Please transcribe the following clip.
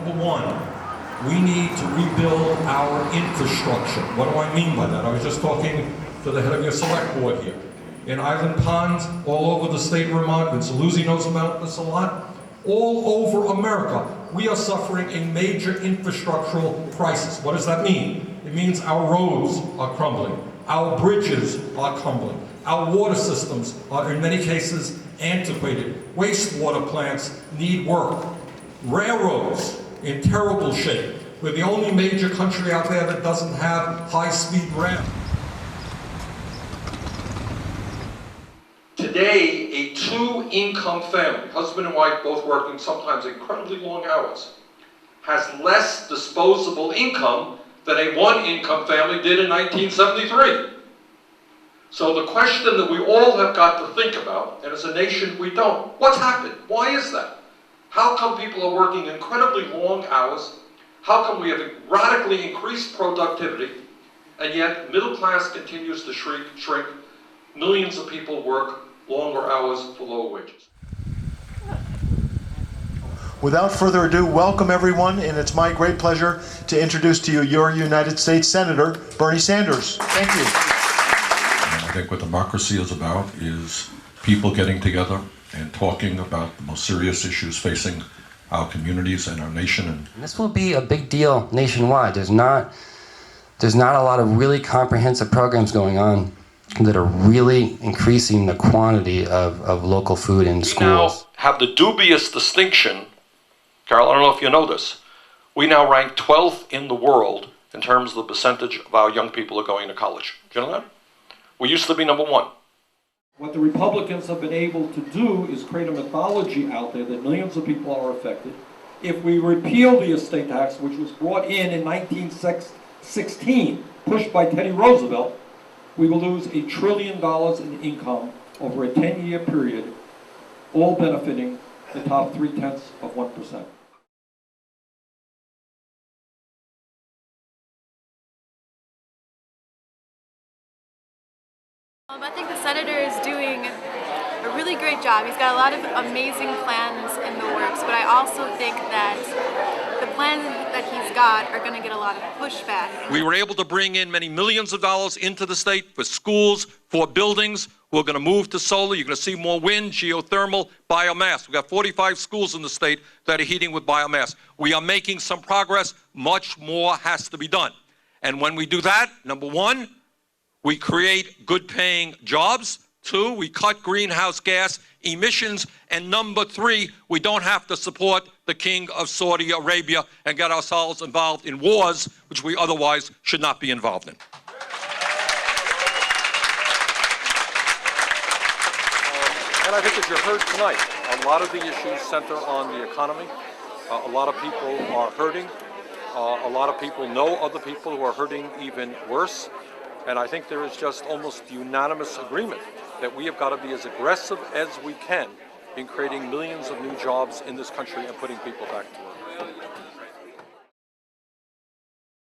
Number one, we need to rebuild our infrastructure. What do I mean by that? I was just talking to the head of your select board here. In Island Pond, all over the state of Vermont, and Saluzzi knows about this a lot, all over America, we are suffering a major infrastructural crisis. What does that mean? It means our roads are crumbling, our bridges are crumbling, our water systems are in many cases antiquated, wastewater plants need work, railroads in terrible shape. We're the only major country out there that doesn't have high-speed rail. Today, a two-income family, husband and wife both working sometimes incredibly long hours, has less disposable income than a one-income family did in 1973. So the question that we all have got to think about, and as a nation we don't, what's happened? Why is that? How come people are working incredibly long hours? How come we have radically increased productivity, and yet middle class continues to shrink? Millions of people work longer hours for lower wages. Without further ado, welcome everyone, and it's my great pleasure to introduce to you your United States Senator, Bernie Sanders. Thank you. I think what democracy is about is people getting together and talking about the most serious issues facing our communities and our nation. And this will be a big deal nationwide. There's not a lot of really comprehensive programs going on that are really increasing the quantity of local food in schools. We now have the dubious distinction, Carol, I don't know if you know this, we now rank 12th in the world in terms of the percentage of our young people who are going to college. Do you know that? We used to be number one. What the Republicans have been able to do is create a mythology out there that millions of people are affected. If we repeal the estate tax, which was brought in 1916, pushed by Teddy Roosevelt, we will lose $1 trillion in income over a 10-year period, all benefiting the top 0.3%. I think the senator is doing a really great job. He's got a lot of amazing plans in the works, but I also think that the plans that he's got are going to get a lot of pushback. We were able to bring in many millions of dollars into the state for schools, for buildings. We're going to move to solar. You're going to see more wind, geothermal, biomass. We've got 45 schools in the state that are heating with biomass. We are making some progress. Much more has to be done. And when we do that, number one, we create good-paying jobs. Two, we cut greenhouse gas emissions. And number three, we don't have to support the King of Saudi Arabia and get ourselves involved in wars which we otherwise should not be involved in. And I think as you heard tonight, a lot of the issues center on the economy. A lot of people are hurting. A lot of people know other people who are hurting even worse. And I think there is just almost unanimous agreement that we have got to be as aggressive as we can in creating millions of new jobs in this country and putting people back to work.